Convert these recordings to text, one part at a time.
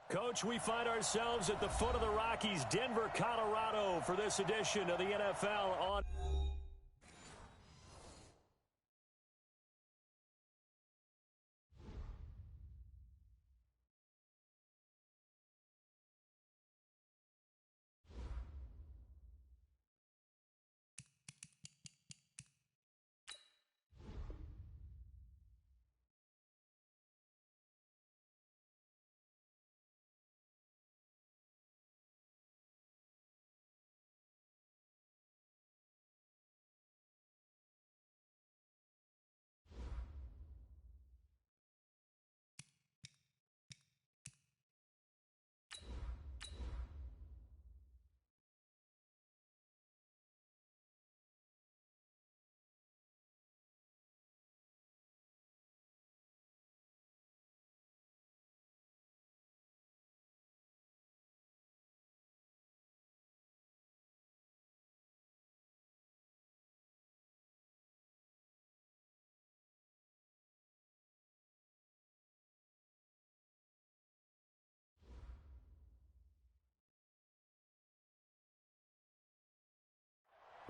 Coach, we find ourselves at the foot of the Rockies, Denver, Colorado, for this edition of the NFL on.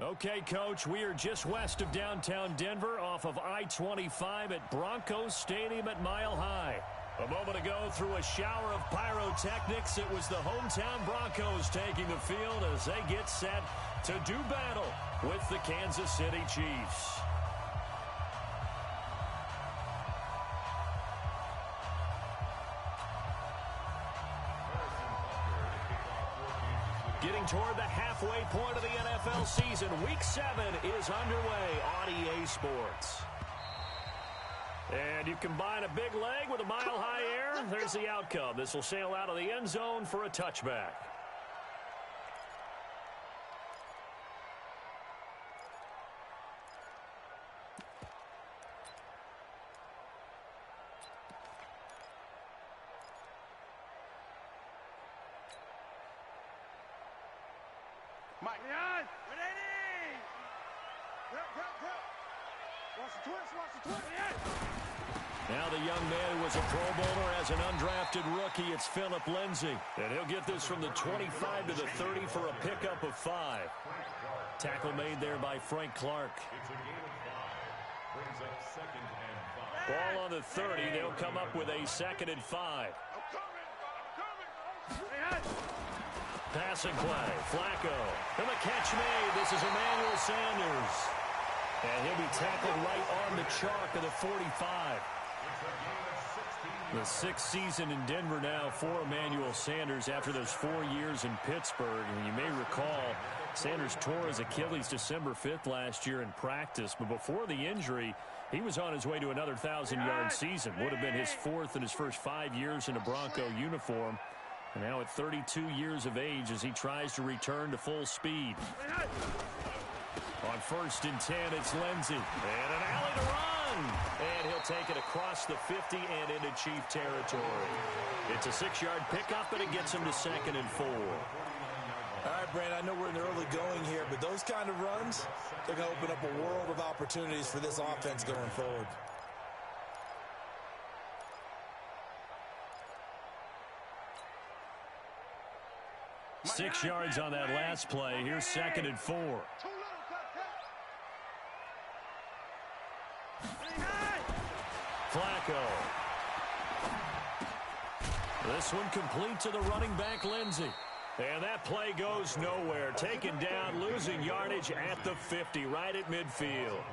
Okay, Coach, we are just west of downtown Denver off of I-25 at Broncos Stadium at Mile High. A moment ago, through a shower of pyrotechnics, it was the hometown Broncos taking the field as they get set to do battle with the Kansas City Chiefs. Getting toward the halfway point of the NFL season, Week 7 is underway on EA Sports. And you combine a big leg with a mile-high air, there's the outcome. This will sail out of the end zone for a touchback. Now the young man who was a Pro Bowler as an undrafted rookie, it's Phillip Lindsay. And he'll get this from the 25 to the 30 for a pickup of 5. Tackle made there by Frank Clark. Ball on the 30. They'll come up with a 2nd and 5. Passing play. Flacco. And the catch made. This is Emmanuel Sanders. And he'll be tackled right on the chalk of the 45. The 6th season in Denver now for Emmanuel Sanders after those 4 years in Pittsburgh. And you may recall, Sanders tore his Achilles December 5th last year in practice. But before the injury, he was on his way to another 1,000-yard season. Would have been his 4th in his first 5 years in a Bronco uniform. And now at 32 years of age as he tries to return to full speed. On 1st and 10, it's Lindsay. And an alley to run. And he'll take it across the 50 and into Chief territory. It's a 6-yard pickup, and it gets him to 2nd and 4. All right, Brandon, I know we're in the early going here, but those kind of runs, they're going to open up a world of opportunities for this offense going forward. Six yards on that last play. Here's 2nd and 4. Flacco. This one complete to the running back, Lindsay. And that play goes nowhere. Taken down, losing yardage at the 50, right at midfield.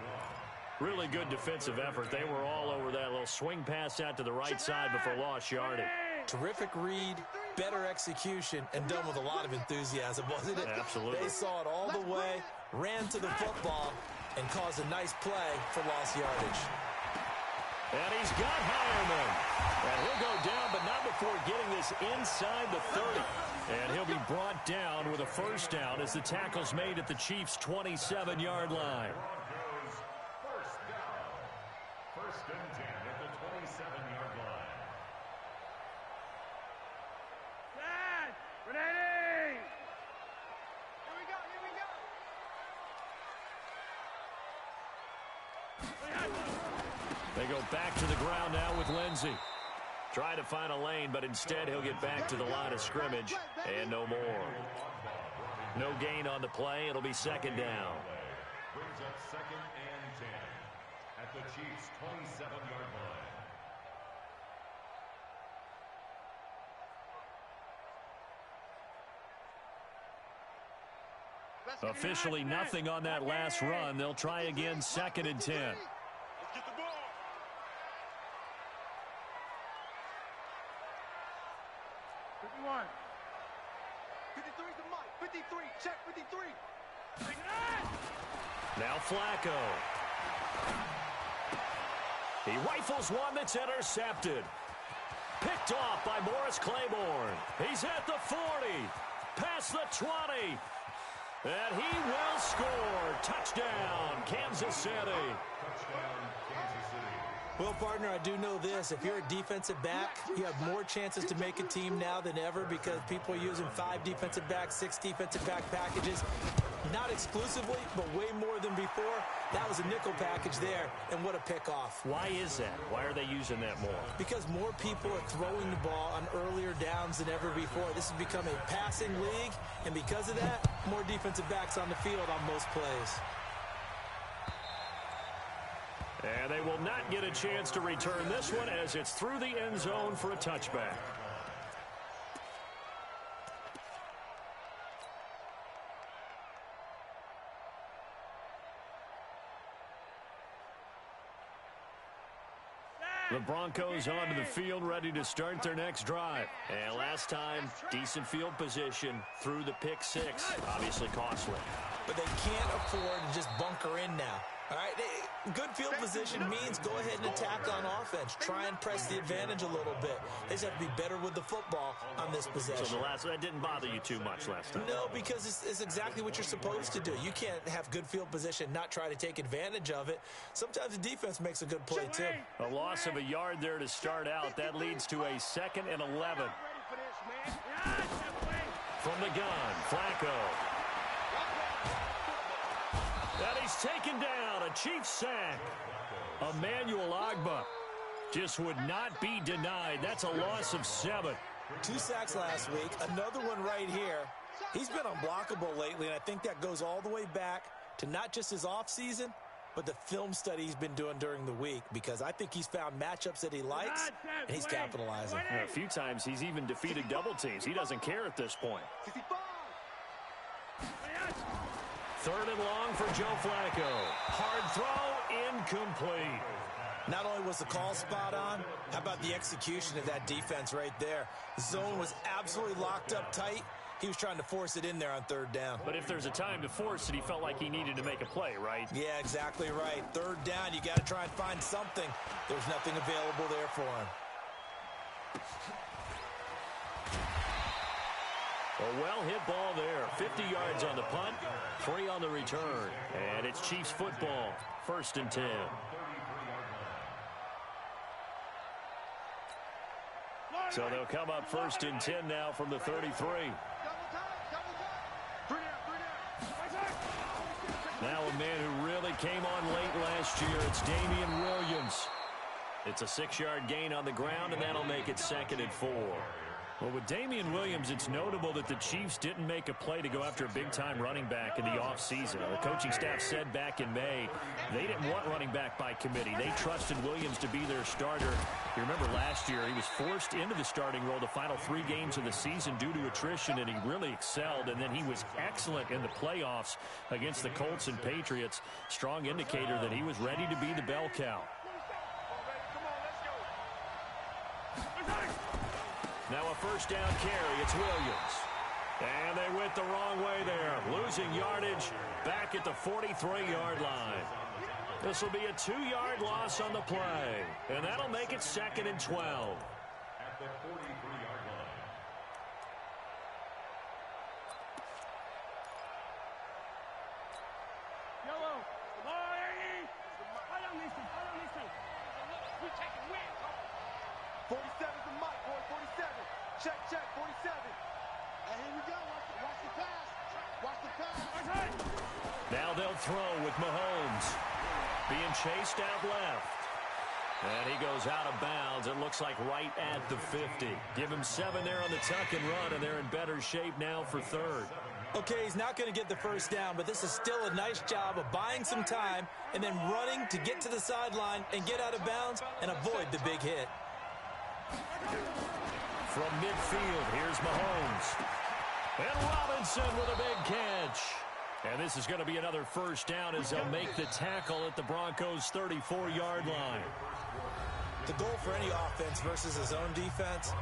Really good defensive effort. They were all over that little swing pass out to the right side before lost yardage. Terrific read, better execution, and done with a lot of enthusiasm, wasn't it? Absolutely. They saw it all the way, ran to the football, and caused a nice play for lost yardage. And he's got Hireman. And he'll go down, but not before getting this inside the 30. And he'll be brought down with a 1st down as the tackle's made at the Chiefs' 27-yard line. First and 10 at the 27-yard line. Dad, ready? Here we go, They go back to the ground now with Lindsay. Try to find a lane, but instead he'll get back to the line of scrimmage and no more. No gain on the play. It'll be second down. Brings up 2nd and 10 at the Chiefs' 27-yard line. Officially nothing on that last run. They'll try again, 2nd and 10. Let's get the ball. 51. 53 to Mike. 53. Check 53. Now Flacco. He rifles one that's intercepted. Picked off by Morris Claiborne. He's at the 40. Past the 20. And he will score. Touchdown, Kansas City. Touchdown, Kansas City. Well, partner, I do know this. If you're a defensive back, you have more chances to make a team now than ever because people are using 5 defensive backs, 6 defensive back packages. Not exclusively, but way more than before. That was a nickel package there, and what a pickoff. Why is that? Why are they using that more? Because more people are throwing the ball on earlier downs than ever before. This has become a passing league, and because of that, more defensive backs on the field on most plays. And they will not get a chance to return this one as it's through the end zone for a touchback. The Broncos onto the field, ready to start their next drive. And last time, decent field position through the pick 6. Obviously costly. But they can't afford to just bunker in now. All right, good field position means go ahead and attack on offense. Try and press the advantage a little bit. They just have to be better with the football on this possession. So that didn't bother you too much last time? No, because it's exactly what you're supposed to do. You can't have good field position, not try to take advantage of it. Sometimes the defense makes a good play, too. A loss of a yard there to start out. That leads to a 2nd and 11. From the gun, Flacco. And he's taken down, a Chiefs sack. Emmanuel Ogbah just would not be denied. That's a loss of 7. 2 sacks last week, another one right here. He's been unblockable lately, and I think that goes all the way back to not just his offseason, but the film study he's been doing during the week, because I think he's found matchups that he likes, and he's capitalizing. A few times he's even defeated double teams. He doesn't care at this point. 3rd and long for Joe Flacco. Hard throw, incomplete. Not only was the call spot on, how about the execution of that defense right there? The zone was absolutely locked up tight. He was trying to force it in there on 3rd down. But if there's a time to force it, he felt like he needed to make a play, right? Yeah, exactly right. 3rd down, you got to try and find something. There's nothing available there for him. A well-hit ball there. 50 yards on the punt, 3 on the return. And it's Chiefs football, 1st and 10. So they'll come up 1st and 10 now from the 33. Now a man who really came on late last year, it's Damien Williams. It's a 6-yard gain on the ground, and that'll make it 2nd and 4. Well, with Damien Williams, it's notable that the Chiefs didn't make a play to go after a big-time running back in the offseason. The coaching staff said back in May they didn't want running back by committee. They trusted Williams to be their starter. You remember last year he was forced into the starting role the final 3 games of the season due to attrition, and he really excelled. And then he was excellent in the playoffs against the Colts and Patriots. Strong indicator that he was ready to be the bell cow. Now a 1st down carry. It's Williams. And they went the wrong way there. Losing yardage back at the 43-yard line. This will be a 2-yard loss on the play. And that'll make it 2nd and 12. At the 43-yard line. Yellow. Come on, Eddie. Hold on, listen. Hold on, listen. We taking win. 47's the mic, boy. 47. Check, 47. And here we go. Watch the pass. Watch the pass. Now they'll throw with Mahomes. Being chased out left. And he goes out of bounds. It looks like right at the 50. Give him 7 there on the tuck and run, and they're in better shape now for third. Okay, he's not going to get the first down, but this is still a nice job of buying some time and then running to get to the sideline and get out of bounds and avoid the big hit. From midfield, here's Mahomes. And Robinson with a big catch. And this is going to be another first down as they'll make the tackle at the Broncos' 34-yard line. The goal for any offense versus his own defense,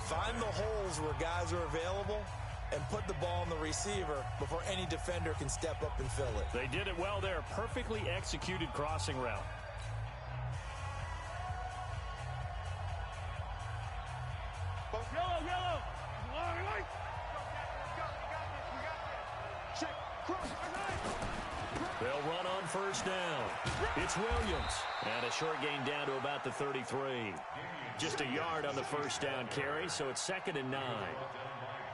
find the holes where guys are available and put the ball on the receiver before any defender can step up and fill it. They did it well there. Perfectly executed crossing route. Yellow. Check. They'll run on first down. It's Williams. And a short gain down to about the 33. Just a yard on the first down carry, so it's 2nd and 9.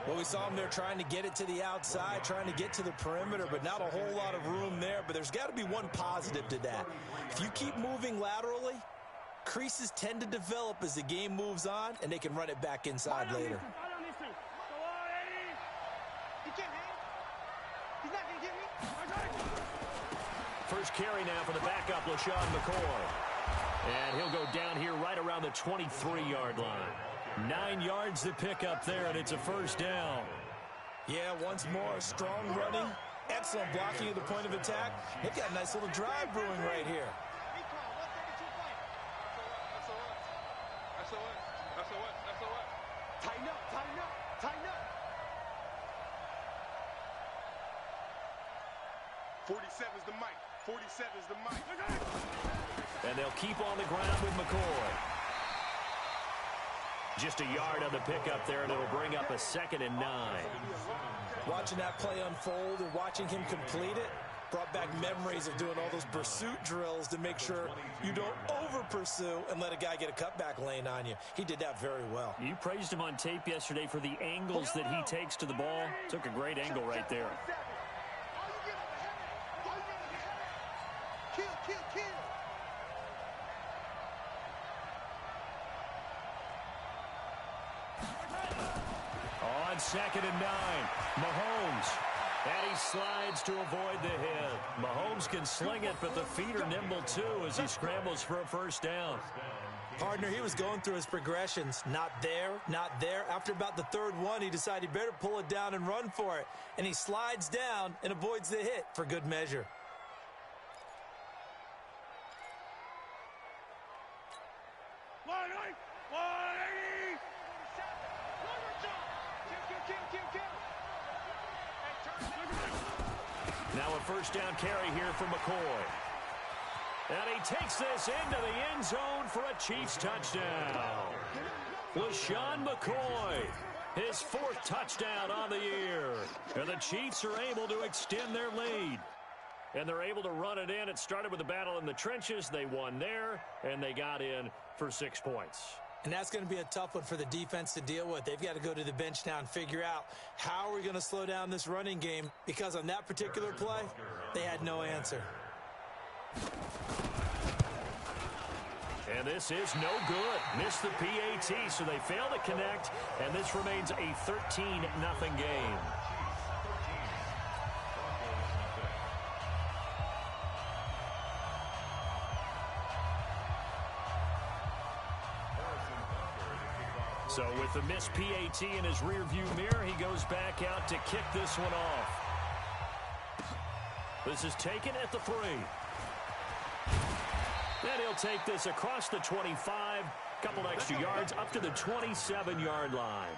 Well, we saw him there trying to get it to the outside, trying to get to the perimeter, but not a whole lot of room there. But there's got to be one positive to that. If you keep moving laterally, creases tend to develop as the game moves on, and they can run it back inside later. First carry now for the backup, LaShawn McCoy. And he'll go down here right around the 23-yard line. 9 yards to pick up there, and it's a first down. Yeah, once more, strong running, excellent blocking at the point of attack. They've got a nice little drive brewing right here. Tighten up. 47's the mic. 47's the mic. And they'll keep on the ground with McCoy. Just a yard on the pickup there, and it'll bring up a 2nd and 9. Watching that play unfold and watching him complete it brought back memories of doing all those pursuit drills to make sure you don't over-pursue and let a guy get a cutback lane on you. He did that very well. You praised him on tape yesterday for the angles that he takes to the ball. Took a great angle right there. Kill. On 2nd and 9, Mahomes. And he slides to avoid the hit. Mahomes can sling it, but the feet are nimble too as he scrambles for a first down. Partner, he was going through his progressions. Not there. After about the 3rd one, he decided he better pull it down and run for it. And he slides down and avoids the hit for good measure. Now a first down carry here for McCoy. And he takes this into the end zone for a Chiefs touchdown. LaShawn McCoy, his 4th touchdown on the year. And the Chiefs are able to extend their lead. And they're able to run it in. It started with a battle in the trenches. They won there, and they got in for 6 points. And that's going to be a tough one for the defense to deal with. They've got to go to the bench now and figure out how are we going to slow down this running game, because on that particular play, they had no answer. And this is no good. Missed the PAT, so they fail to connect, and this remains a 13-0 game. So with the missed PAT in his rearview mirror, he goes back out to kick this one off. This is taken at the 3. And he'll take this across the 25, couple extra yards up to the 27-yard line.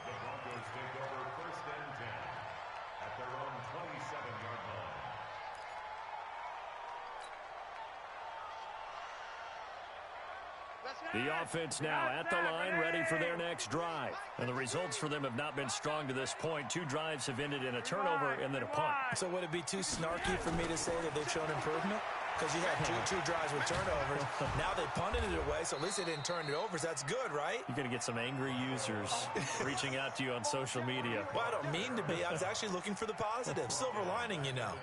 The offense now at the line, ready for their next drive. And the results for them have not been strong to this point. 2 drives have ended in a turnover and then a punt. So would it be too snarky for me to say that they've shown improvement? Because you had two drives with turnovers. Now they punted it away, so at least they didn't turn it over. So that's good, right? You're going to get some angry users reaching out to you on social media. Well, I don't mean to be. I was actually looking for the positive. Silver lining, you know.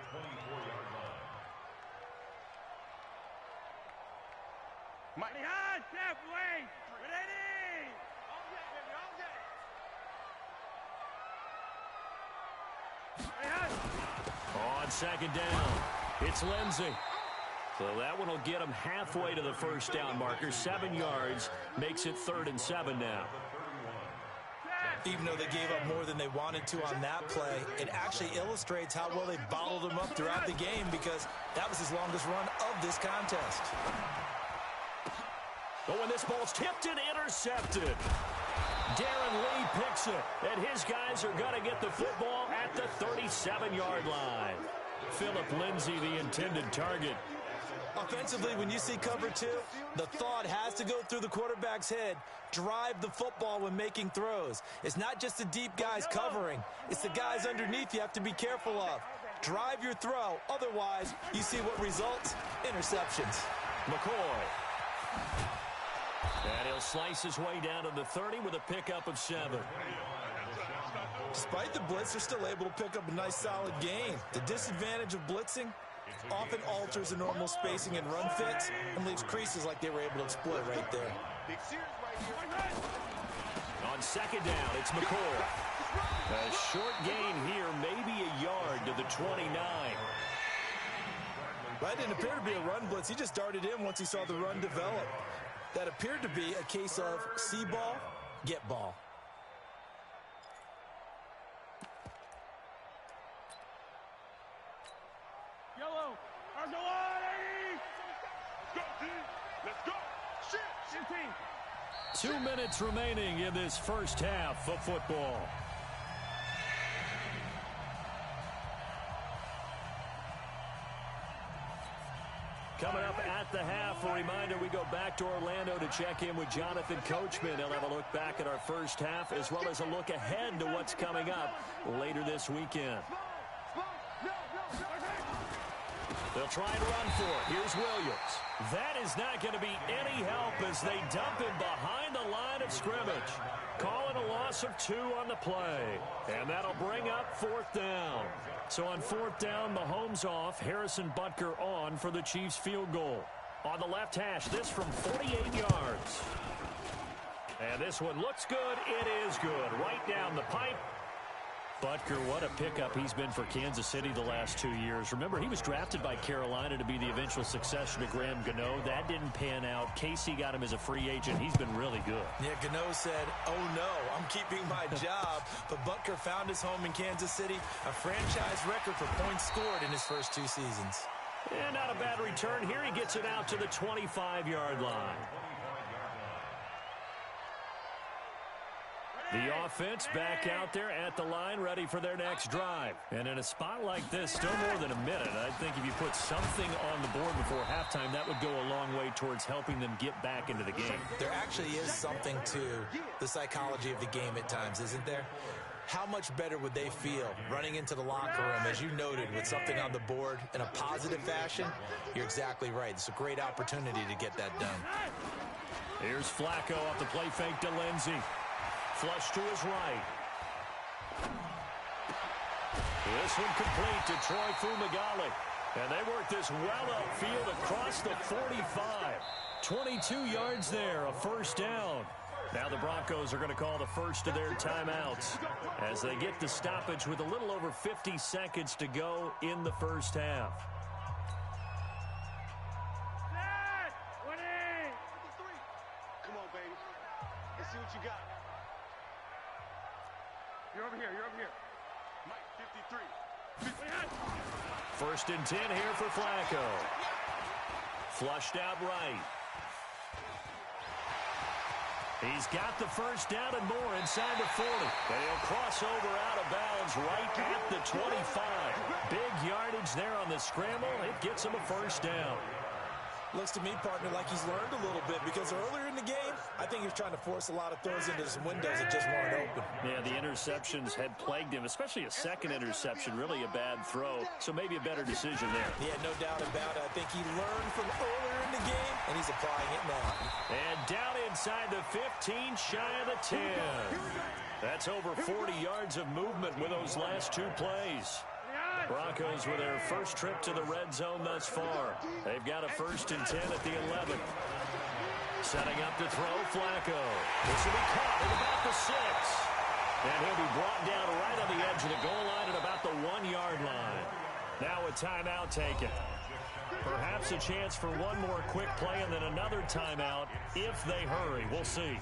Mike. Ready? All day, baby, all day. On second down, it's Lindsey. So that one will get him halfway to the first down marker. 7 yards, makes it 3rd and 7 now. Even though they gave up more than they wanted to on that play, it actually illustrates how well they bottled him up throughout the game, because that was his longest run of this contest. But when this ball's tipped and intercepted, Darren Lee picks it, and his guys are going to get the football at the 37-yard line. Philip Lindsay, the intended target. Offensively, when you see cover 2, the thought has to go through the quarterback's head. Drive the football when making throws. It's not just the deep guys covering. It's the guys underneath you have to be careful of. Drive your throw. Otherwise, you see what results? Interceptions. McCoy. And he'll slice his way down to the 30 with a pickup of 7. Despite the blitz, they're still able to pick up a nice, solid gain. The disadvantage of blitzing often alters the normal spacing and run fits and leaves creases like they were able to exploit right there. On second down, it's McCoy. A short gain here, maybe a yard to the 29. That didn't appear to be a run blitz. He just darted in once he saw the run develop. That appeared to be a case of see ball, get ball. Yellow. Go on, Eddie. Let's go, team. Let's go. Shit. 15. 2 minutes remaining in this first half of football. Coming up at the half, a reminder, we go back to Orlando to check in with Jonathan Coachman. He'll have a look back at our first half as well as a look ahead to what's coming up later this weekend. They'll try and run for it. Here's Williams. That is not going to be any help as they dump him behind the line of scrimmage. Calling a loss of 2 on the play. And that'll bring up 4th down. So on 4th down, Mahomes off. Harrison Butker on for the Chiefs field goal. On the left hash, this from 48 yards. And this one looks good. It is good. Right down the pipe. Butker, what a pickup he's been for Kansas City the last 2 years. Remember, he was drafted by Carolina to be the eventual successor to Graham Gano. That didn't pan out. Casey got him as a free agent. He's been really good. Yeah, Gano said, oh no, I'm keeping my job. But Butker found his home in Kansas City, a franchise record for points scored in his first 2 seasons. And not a bad return here. He gets it out to the 25-yard line. The offense back out there at the line, ready for their next drive. And in a spot like this, still more than a minute. I think if you put something on the board before halftime, that would go a long way towards helping them get back into the game. There actually is something to the psychology of the game at times, isn't there? How much better would they feel running into the locker room, as you noted, with something on the board in a positive fashion? You're exactly right. It's a great opportunity to get that done. Here's Flacco off the play fake to Lindsey. Flush to his right. This one complete to Troy Fumagalli. And they work this well upfield across the 45. 22 yards there, a first down. Now the Broncos are going to call the first of their timeouts as they get the stoppage with a little over 50 seconds to go in the first half. Come on, baby. Let's see what you got. You're over here. Mike, 53. First and 10 here for Flacco. Flushed out right. He's got the first down and more inside the 40. And he'll cross over out of bounds right at the 25. Big yardage there on the scramble. It gets him a first down. Looks to me, partner, like he's learned a little bit, because earlier in the game, I think he was trying to force a lot of throws into some windows that just weren't open. Yeah, the interceptions had plagued him, especially a second interception, really a bad throw. So maybe a better decision there. Yeah, no doubt about it. I think he learned from earlier in the game, and he's applying it now. And down inside the 15, shy of the 10. That's over 40 yards of movement with those last 2 plays. Broncos with their first trip to the red zone thus far. They've got a first and 10 at the 11. Setting up to throw, Flacco. This will be caught at about the 6. And he'll be brought down right on the edge of the goal line at about the 1-yard line. Now a timeout taken. Perhaps a chance for one more quick play and then another timeout if they hurry. We'll see.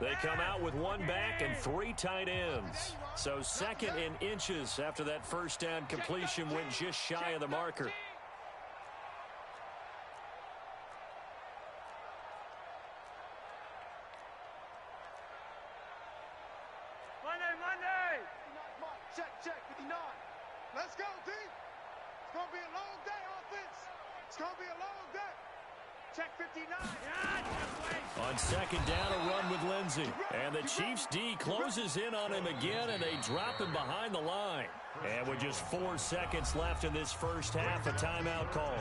They come out with one back and 3 tight ends. So 2nd and inches after that first down completion went just shy of the marker. Monday. Check, 59. Let's go, D. It's going to be a long day, offense. It's going to be a long day. Check 59. On 2nd down, a run with Lindsey. And the Chiefs D closes in on him again, and they drop him behind the line. And with just 4 seconds left in this first half, a timeout call.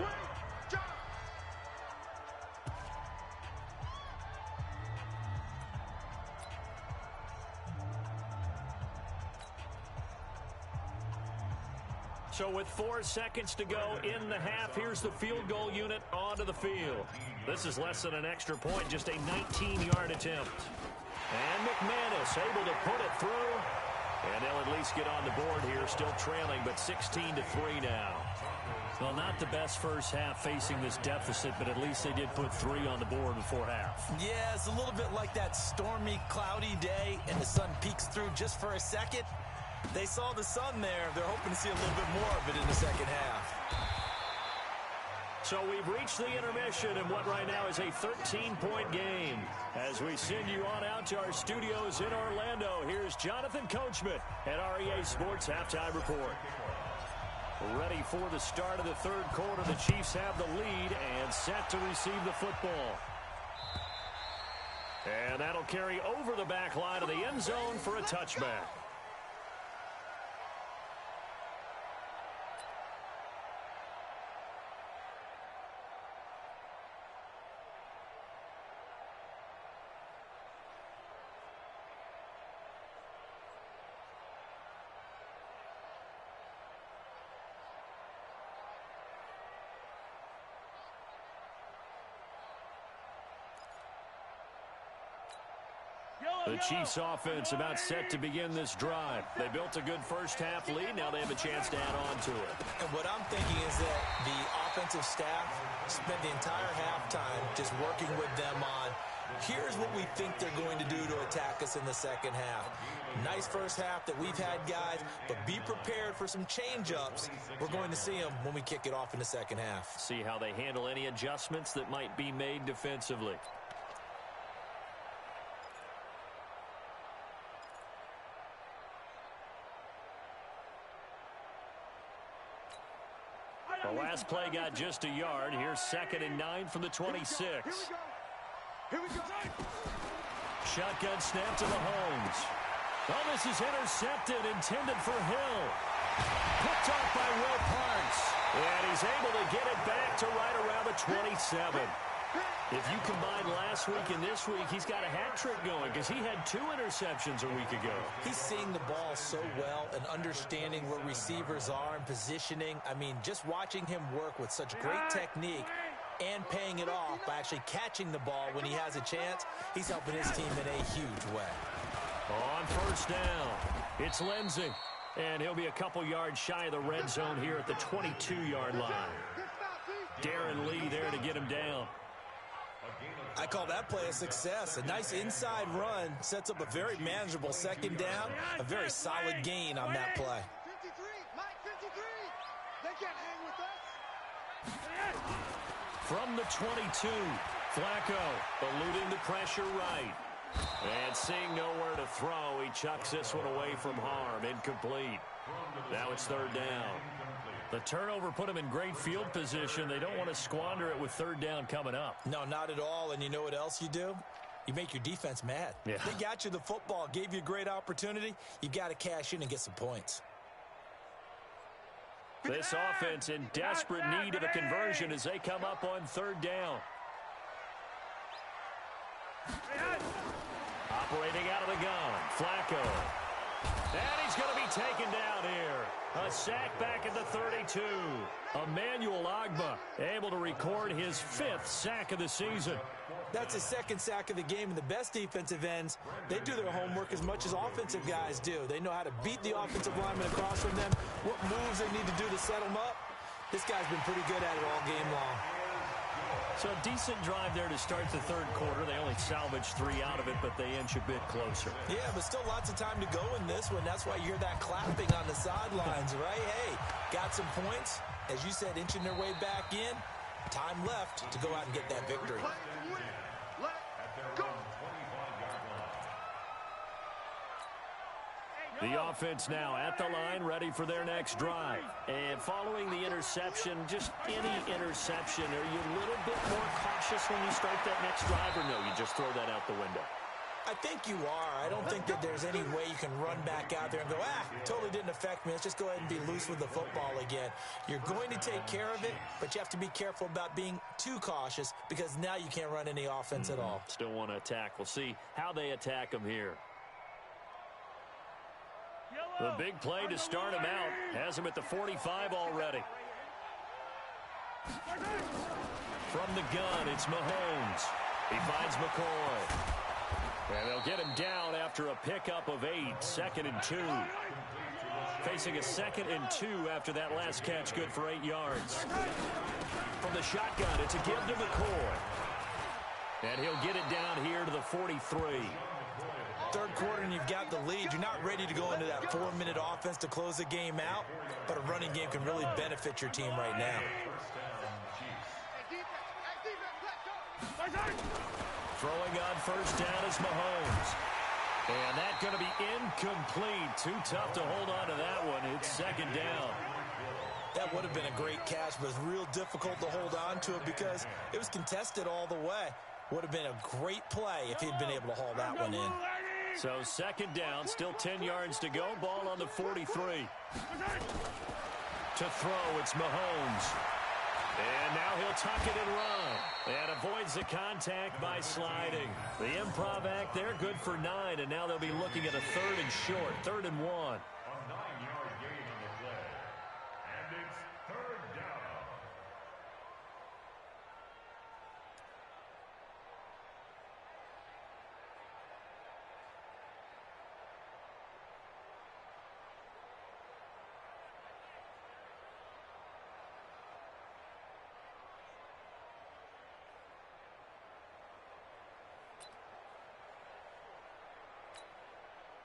So with 4 seconds to go in the half, here's the field goal unit onto the field. This is less than an extra point, just a 19-yard attempt. And McManus able to put it through. And they'll at least get on the board here, still trailing, but 16-3 now. Well, not the best first half facing this deficit, but at least they did put 3 on the board before half. Yeah, it's a little bit like that stormy, cloudy day, and the sun peeks through just for a second. They saw the sun there. They're hoping to see a little bit more of it in the second half. So we've reached the intermission in what right now is a 13-point game. As we send you on out to our studios in Orlando, here's Jonathan Coachman at REA Sports Halftime Report. Ready for the start of the third quarter. The Chiefs have the lead and set to receive the football. And that'll carry over the back line of the end zone for a touchback. The Chiefs offense about set to begin this drive. They built a good first half lead. Now they have a chance to add on to it. And what I'm thinking is that the offensive staff spent the entire halftime just working with them on, here's what we think they're going to do to attack us in the second half. Nice first half that we've had, guys, but be prepared for some change-ups. We're going to see them when we kick it off in the second half. See how they handle any adjustments that might be made defensively. The last play got just a yard. Here's 2nd and 9 from the 26. Here we go. Shotgun snap to Mahomes. Oh, this is intercepted, intended for Hill. Picked off by Will Parks. And he's able to get it back to right around the 27. If you combine last week and this week, he's got a hat trick going because he had 2 interceptions a week ago. He's seeing the ball so well and understanding where receivers are and positioning. I mean, just watching him work with such great technique and paying it off by actually catching the ball when he has a chance, he's helping his team in a huge way. On first down, it's Lindsey. And he'll be a couple yards shy of the red zone here at the 22-yard line. Darren Lee there to get him down. I call that play a success. A nice inside run sets up a very manageable second down. A very solid gain on that play. 53, Mike 53. They can't hang with us. From the 22, Flacco eluding the pressure right. And seeing nowhere to throw, he chucks this one away from harm. Incomplete. Now it's 3rd down. The turnover put them in great field position. They don't want to squander it with 3rd down coming up. No, not at all. And you know what else you do? You make your defense mad. Yeah. They got you the football, gave you a great opportunity. You got to cash in and get some points. This offense in desperate need of a conversion as they come up on 3rd down. Operating out of the gun, Flacco. And he he's going to be taken down here. A sack back at the 32. Emmanuel Ogbah able to record his 5th sack of the season. That's his 2nd sack of the game, and the best defensive ends, they do their homework as much as offensive guys do. They know how to beat the offensive lineman across from them, what moves they need to do to set them up. This guy's been pretty good at it all game long. So a decent drive there to start the 3rd quarter. They only salvaged 3 out of it, but they inch a bit closer. Yeah, but still lots of time to go in this one. That's why you hear that clapping on the sidelines, right? Hey, got some points. As you said, inching their way back in. Time left to go out and get that victory. The offense now at the line, ready for their next drive. And following the interception, just any interception, are you a little bit more cautious when you start that next drive, or no, you just throw that out the window? I think you are. I don't think that there's any way you can run back out there and go, totally didn't affect me. Let's just go ahead and be loose with the football again. You're going to take care of it, but you have to be careful about being too cautious because now you can't run any offense at all. Still want to attack. We'll see how they attack them here. The big play to start him out. Has him at the 45 already. From the gun, it's Mahomes. He finds McCoy. And they'll get him down after a pickup of 8. 2nd and 2. Facing a 2nd and 2 after that last catch, good for 8 yards. From the shotgun, it's a give to McCoy. And he'll get it down here to the 43. 3rd quarter and you've got the lead. You're not ready to go into that 4-minute offense to close the game out, but a running game can really benefit your team right now. Throwing on 1st down is Mahomes. And that's going to be incomplete. Too tough to hold on to that one. It's 2nd down. That would have been a great catch, but it's real difficult to hold on to it because it was contested all the way. Would have been a great play if he'd been able to haul that one in. So 2nd down, still 10 yards to go. Ball on the 43. To throw, it's Mahomes. And now he'll tuck it and run. And avoids the contact by sliding. The improv act there, good for 9. And now they'll be looking at a 3rd and short. 3rd and 1. A 9-yard gain on the play. And it's 3rd down.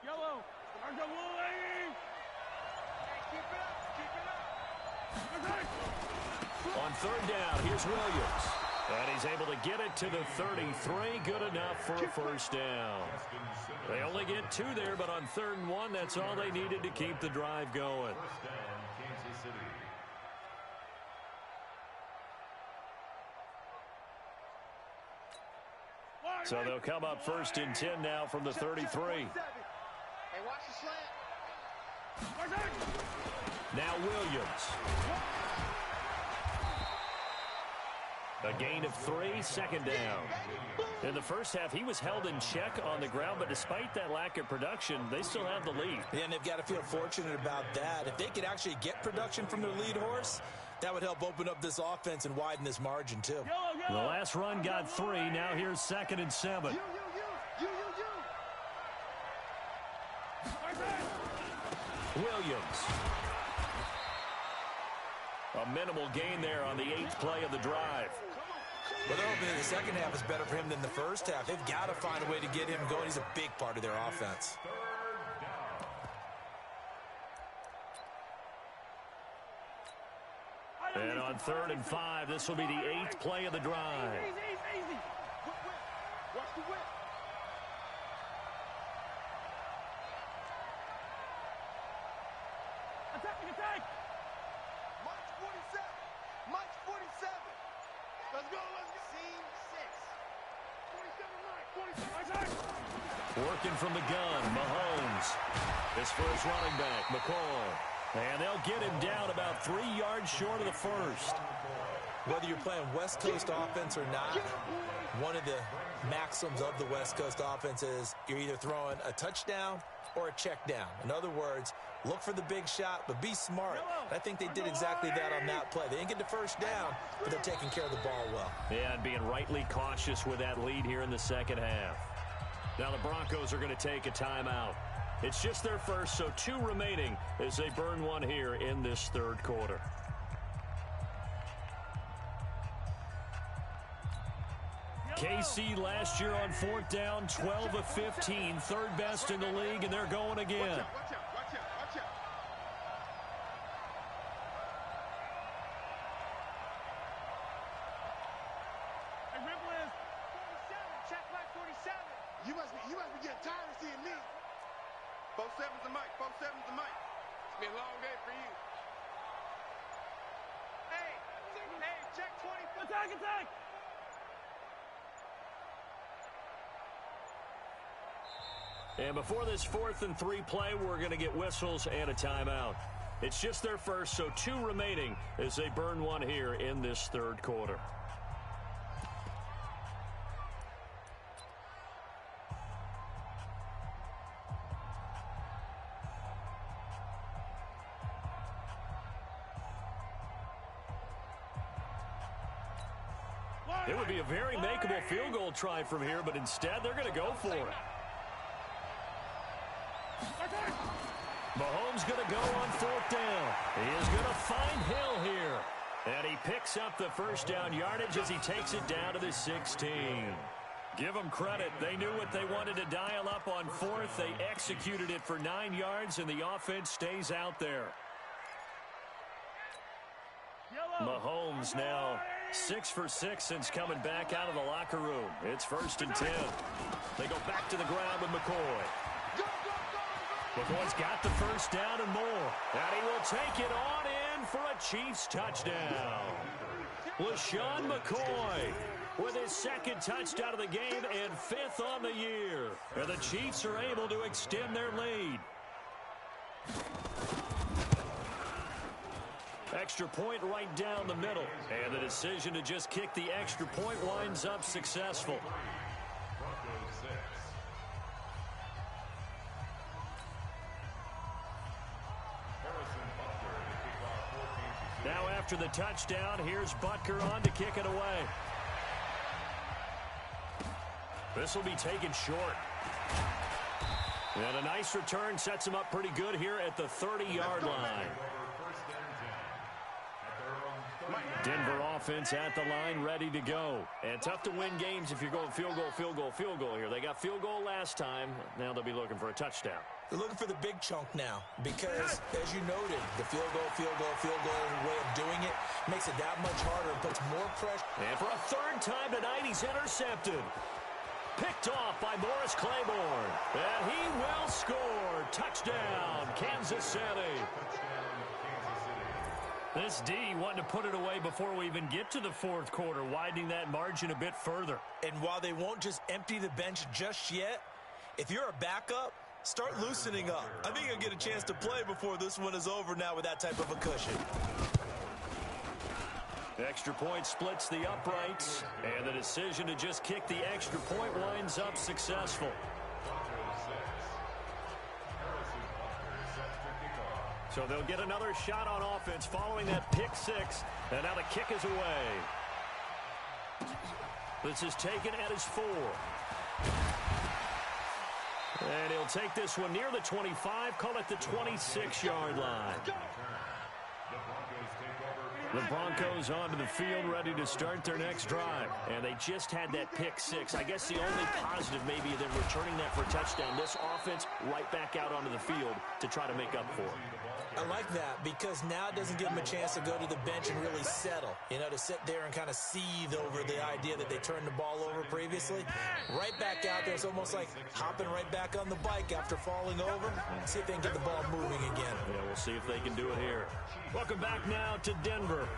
Yellow. Keep it up. On 3rd down, here's Williams. And he's able to get it to the 33. Good enough for a 1st down. They only get 2 there, but on 3rd and 1, that's all they needed to keep the drive going. 1st down, Kansas City. So they'll come up 1st and 10 now from the 33. Hey, watch the slant. Now Williams. A gain of 3, 2nd down. In the first half, he was held in check on the ground, but despite that lack of production, they still have the lead. Yeah, and they've got to feel fortunate about that. If they could actually get production from their lead horse, that would help open up this offense and widen this margin, too. The last run got 3. Now here's 2nd and 7. Williams. A minimal gain there on the 8th play of the drive. But they're hoping the second half is better for him than the first half. They've got to find a way to get him going. He's a big part of their offense. And on 3rd and 5, this will be the 8th play of the drive. Easy. Watch the whip. Attack. Mike's 47. Mike's 47. Let's go. Scene 6. 47, Mike. Working from the gun, Mahomes. His first running back, McCoy. And they'll get him down about 3 yards short of the 1st. Whether you're playing West Coast offense or not, one of the maxims of the West Coast offense is you're either throwing a touchdown or a check down. In other words, look for the big shot, but be smart. I think they did exactly that on that play. They didn't get the first down, but they're taking care of the ball well. Yeah, and being rightly cautious with that lead here in the second half. Now the Broncos are going to take a timeout. It's just their first, so 2 remaining as they burn one here in this third quarter. KC last year on 4th down, 12 of 15, third best in the league, and they're going again. Watch out, watch out, watch out. Hey, Ripple is 47. Check back 47. You must be getting tired of seeing me. 47's the mic. 47's the mic. It's been a long day for you. Hey, check 20. Attack. And before this 4th and 3 play, we're going to get whistles and a timeout. It's just their first, so 2 remaining as they burn one here in this third quarter. It would be a very makeable field goal try from here, but instead they're going to go for it. Mahomes going to go on 4th down. He is going to find Hill here. And he picks up the first down yardage as he takes it down to the 16. Give them credit. They knew what they wanted to dial up on 4th. They executed it for 9 yards, and the offense stays out there. Mahomes now 6 for 6 since coming back out of the locker room. It's 1st and 10. They go back to the ground with McCoy. McCoy's got the first down and more. And he will take it on in for a Chiefs touchdown. LeSean McCoy with his 2nd touchdown of the game and 5th on the year. And the Chiefs are able to extend their lead. Extra point right down the middle. And the decision to just kick the extra point winds up successful. Now after the touchdown, here's Butker on to kick it away. This will be taken short. And a nice return sets him up pretty good here at the 30-yard line. Denver offense at the line, ready to go. And tough to win games if you're going field goal here. They got field goal last time. Now they'll be looking for a touchdown. They're looking for the big chunk now because, as you noted, the field goal way of doing it makes it that much harder and puts more pressure. And for a 3rd time tonight, he's intercepted. Picked off by Morris Claiborne. And he will score. Touchdown, Kansas City. This D wanting to put it away before we even get to the 4th quarter, widening that margin a bit further. And while they won't just empty the bench just yet, if you're a backup, start loosening up. I think you'll get a chance to play before this one is over now with that type of a cushion. Extra point splits the uprights, and the decision to just kick the extra point winds up successful. So they'll get another shot on offense following that pick 6, and now the kick is away. This is taken at his 4. And he'll take this one near the 25, call it the 26-yard line. The Broncos onto the field, ready to start their next drive. And they just had that pick 6. I guess the only positive maybe than returning that for a touchdown. This offense right back out onto the field to try to make up for it. I like that because now it doesn't give them a chance to go to the bench and really settle. You know, to sit there and kind of seethe over the idea that they turned the ball over previously. Right back out there. It's almost like hopping right back on the bike after falling over. See if they can get the ball moving again. Yeah, we'll see if they can do it here. Welcome back now to Denver.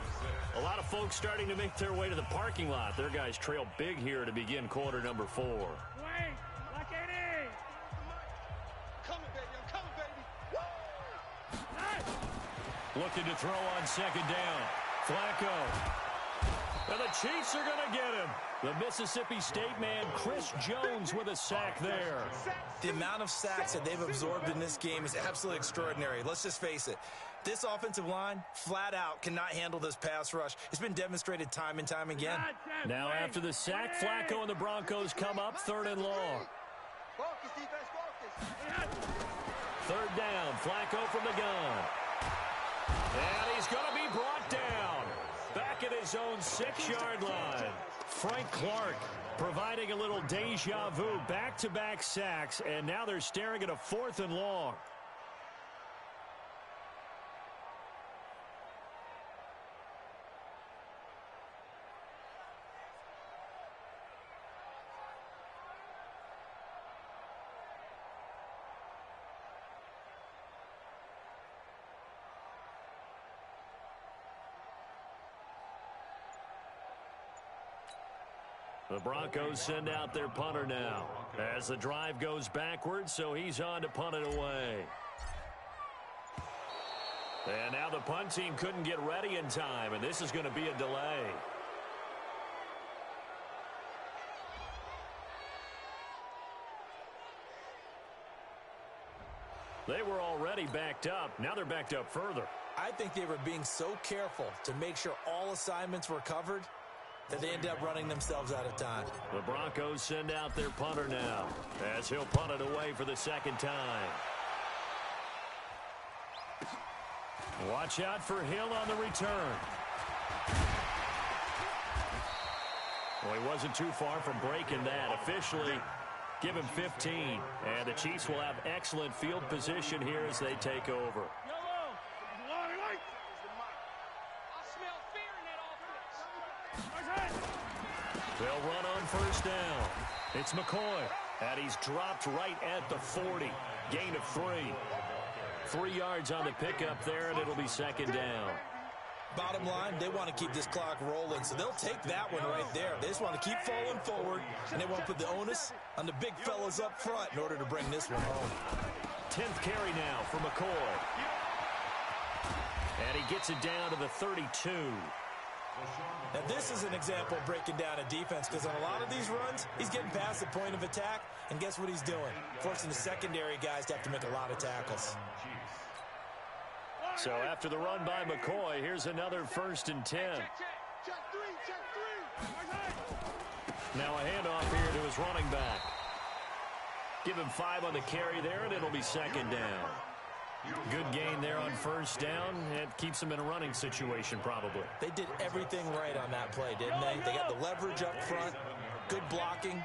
A lot of folks starting to make their way to the parking lot. Their guys trail big here to begin quarter number 4. Wait, like it is. Coming, baby. I'm coming, baby. Woo! Looking to throw on 2nd down. Flacco. And the Chiefs are going to get him. The Mississippi State man, Chris Jones, with a sack there. The amount of sacks that they've absorbed in this game is absolutely extraordinary. Let's just face it. This offensive line, flat out, cannot handle this pass rush. It's been demonstrated time and time again. Now after the sack, Flacco and the Broncos come up 3rd and long. Third down, Flacco from the gun. And he's going to be brought down. Back at his own 6-yard line. Frank Clark providing a little deja vu. Back-to-back sacks, and now they're staring at a 4th and long. The Broncos send out their punter now as the drive goes backwards, so he's on to punt it away. And now the punt team couldn't get ready in time, and this is going to be a delay. They were already backed up. Now they're backed up further. I think they were being so careful to make sure all assignments were covered that they end up running themselves out of time. The Broncos send out their punter now as he'll punt it away for the 2nd time. Watch out for Hill on the return. Well, he wasn't too far from breaking that. Officially, give him 15. And the Chiefs will have excellent field position here as they take over. They'll run on 1st down. It's McCoy, and he's dropped right at the 40. Gain of 3. 3 yards on the pickup there, and it'll be 2nd down. Bottom line, they want to keep this clock rolling, so they'll take that one right there. They just want to keep falling forward, and they want to put the onus on the big fellas up front in order to bring this one home. 10th carry now for McCoy. And he gets it down to the 32. Now, this is an example of breaking down a defense, because on a lot of these runs, he's getting past the point of attack, and guess what he's doing? Forcing the secondary guys to have to make a lot of tackles. So after the run by McCoy, here's another 1st and 10. Now a handoff here to his running back. Give him 5 on the carry there, and it'll be 2nd down. Good gain there on 1st down. It keeps them in a running situation, probably. They did everything right on that play, didn't they? They got the leverage up front, good blocking,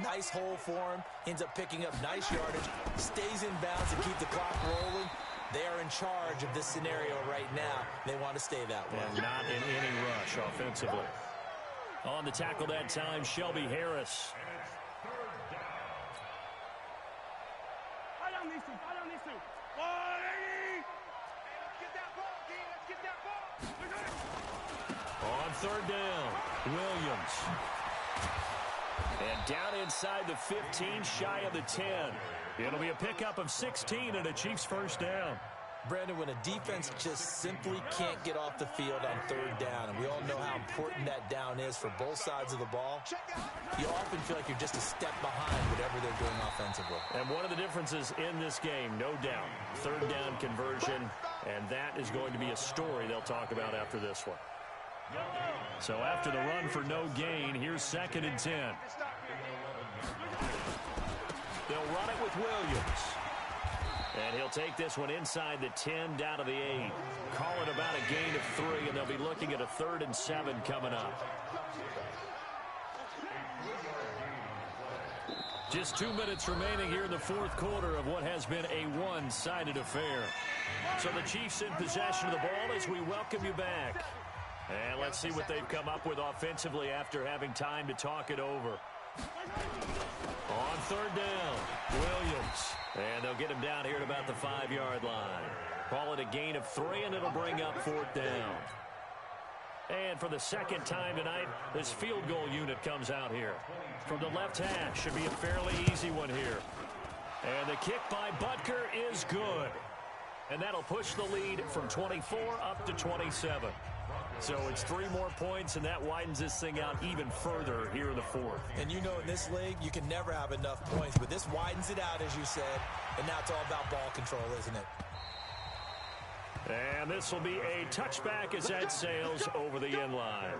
nice hole for him, ends up picking up nice yardage, stays in bounds to keep the clock rolling. They are in charge of this scenario right now. They want to stay that way. And not in any rush offensively. On the tackle that time, Shelby Harris. On 3rd down, Williams. And down inside the 15, shy of the 10. It'll be a pickup of 16 and a Chiefs 1st down. Brandon, when a defense just simply can't get off the field on 3rd down, and we all know how important that down is for both sides of the ball, you often feel like you're just a step behind whatever they're doing offensively. And one of the differences in this game, no doubt, 3rd down conversion, and that is going to be a story they'll talk about after this one. So after the run for no gain, here's 2nd and 10. They'll run it with Williams. And he'll take this one inside the 10 down to the 8. Call it about a gain of 3, and they'll be looking at a 3rd and 7 coming up. Just 2 minutes remaining here in the 4th quarter of what has been a one-sided affair. So the Chiefs in possession of the ball as we welcome you back. And let's see what they've come up with offensively after having time to talk it over. On 3rd down, Williams. And they'll get him down here at about the 5-yard line. Call it a gain of 3, and it'll bring up 4th down. And for the 2nd time tonight, this field goal unit comes out here. From the left hash, should be a fairly easy one here. And the kick by Butker is good. And that'll push the lead from 24 up to 27. So it's 3 more points, and that widens this thing out even further here in the fourth. And you know in this league, you can never have enough points, but this widens it out, as you said, and now it's all about ball control, isn't it? And this will be a touchback as that sails over the end line.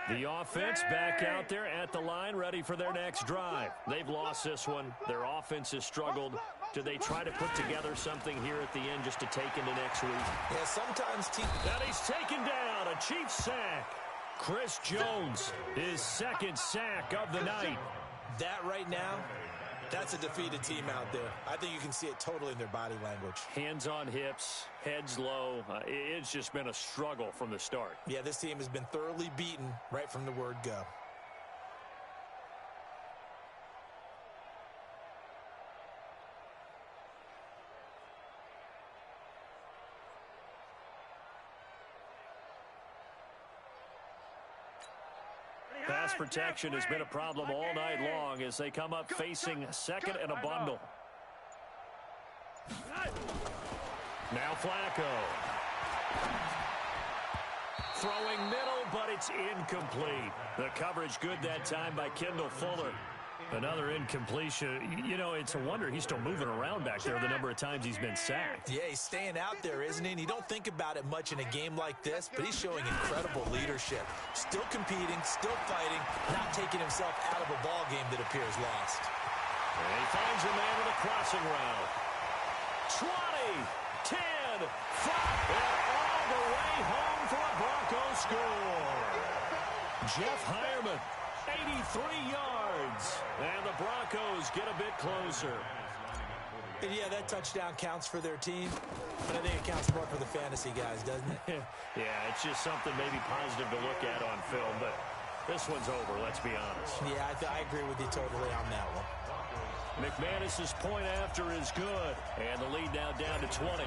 The offense back out there at the line, ready for their next drive. They've lost this one. Their offense has struggled. Do they try to put together something here at the end just to take into next week? Yeah, sometimes teams... And he's taken down, a Chiefs sack. Chris Jones, his second sack of the night. That right now, that's a defeated team out there. I think you can see it totally in their body language. Hands on hips, heads low. It's just been a struggle from the start. Yeah, this team has been thoroughly beaten right from the word go. Pass protection has been a problem all night long as they come up facing second and a bundle. Now Flacco. Throwing middle, but it's incomplete. The coverage good that time by Kendall Fuller. Another incompletion. You know, it's a wonder he's still moving around back there the number of times he's been sacked. Yeah, he's staying out there, isn't he? And you don't think about it much in a game like this, but he's showing incredible leadership. Still competing, still fighting, not taking himself out of a ball game that appears lost. And he finds a man with a crossing route. 20, 10, 5, and all the way home for a Broncos score. Jeff Heuerman, 83 yards. And the Broncos get a bit closer. And yeah, that touchdown counts for their team, but I think it counts more for the fantasy guys, doesn't it? Yeah, it's just something maybe positive to look at on film, but this one's over, let's be honest. Yeah, I agree with you totally on that one. McManus's point after is good, and the lead now down to 20.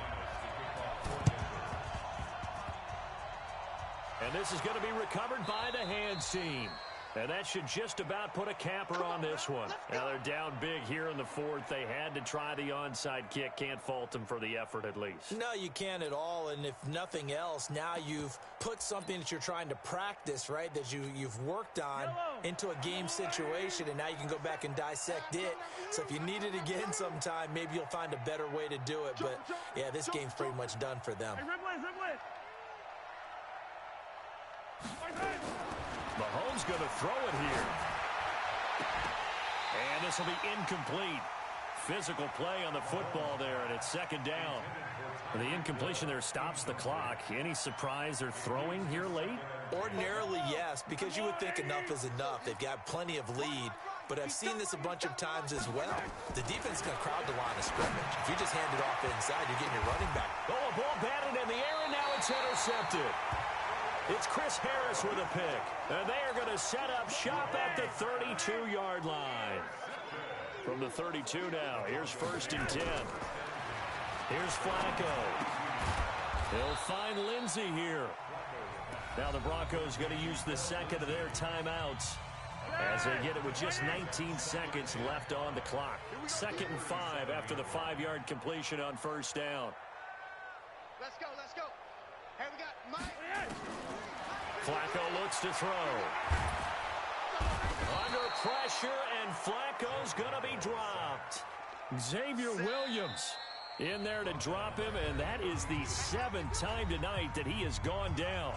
And this is going to be recovered by the hands team. And that should just about put a capper on this one. Now they're down big here in the fourth. They had to try the onside kick. Can't fault them for the effort at least. No, you can't at all. And if nothing else, now you've put something that you're trying to practice, right, that you've worked on into a game situation, and now you can go back and dissect it. So if you need it again sometime, maybe you'll find a better way to do it. But, yeah, this game's pretty much done for them. Mahomes going to throw it here. And this will be incomplete. Physical play on the football there, and it's second down. The incompletion there stops the clock. Any surprise they're throwing here late? Ordinarily, yes, because you would think enough is enough. They've got plenty of lead, but I've seen this a bunch of times as well. The defense is going to crowd the line of scrimmage. If you just hand it off inside, you're getting your running back. Oh, a ball batted in the air, and now it's intercepted. It's Chris Harris with a pick. And they are going to set up shop at the 32-yard line. From the 32 now, here's 1st and 10. Here's Flacco. He'll find Lindsey here. Now the Broncos going to use the second of their timeouts as they get it with just 19 seconds left on the clock. 2nd and 5 after the 5-yard completion on 1st down. Let's go, let's go. Hey, we got Mike. Flacco looks to throw. Under pressure, and Flacco's going to be dropped. Xavier Williams in there to drop him, and that is the 7th time tonight that he has gone down.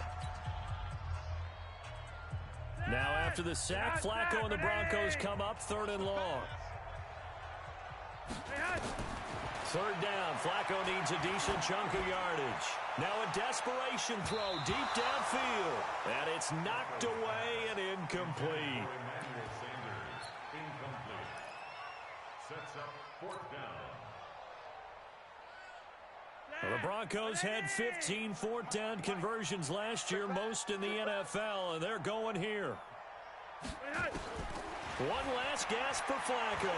Now after the sack, Flacco and the Broncos come up 3rd and long. 3rd down, Flacco needs a decent chunk of yardage. Now a desperation throw deep downfield, and it's knocked away and incomplete. Sets up 4th down. Well, the Broncos had 15 4th down conversions last year, most in the NFL, and they're going here. One last gasp for Flacco.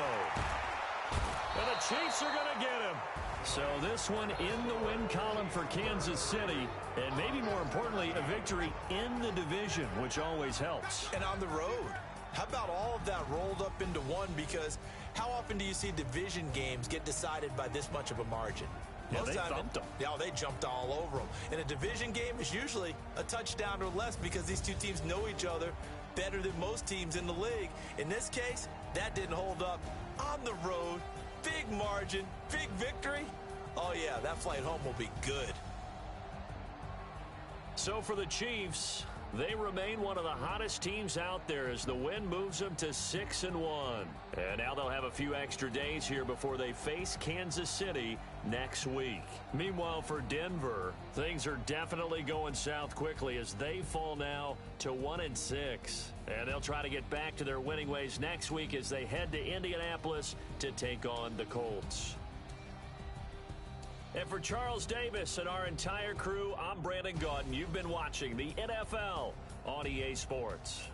And the Chiefs are going to get him. So this one in the win column for Kansas City, and maybe more importantly, a victory in the division, which always helps. And on the road. How about all of that rolled up into one? Because how often do you see division games get decided by this much of a margin? Yeah, they thumped them. Yeah, they jumped all over them. And a division game is usually a touchdown or less because these two teams know each other better than most teams in the league. In this case, that didn't hold up. On the road, big margin, big victory. Oh, yeah, that flight home will be good. So for the Chiefs, they remain one of the hottest teams out there as the win moves them to 6-1. And now they'll have a few extra days here before they face Kansas City next week. Meanwhile, for Denver, things are definitely going south quickly as they fall now to 1-6. And they'll try to get back to their winning ways next week as they head to Indianapolis to take on the Colts. And for Charles Davis and our entire crew, I'm Brandon Gaudin. You've been watching the NFL on EA Sports.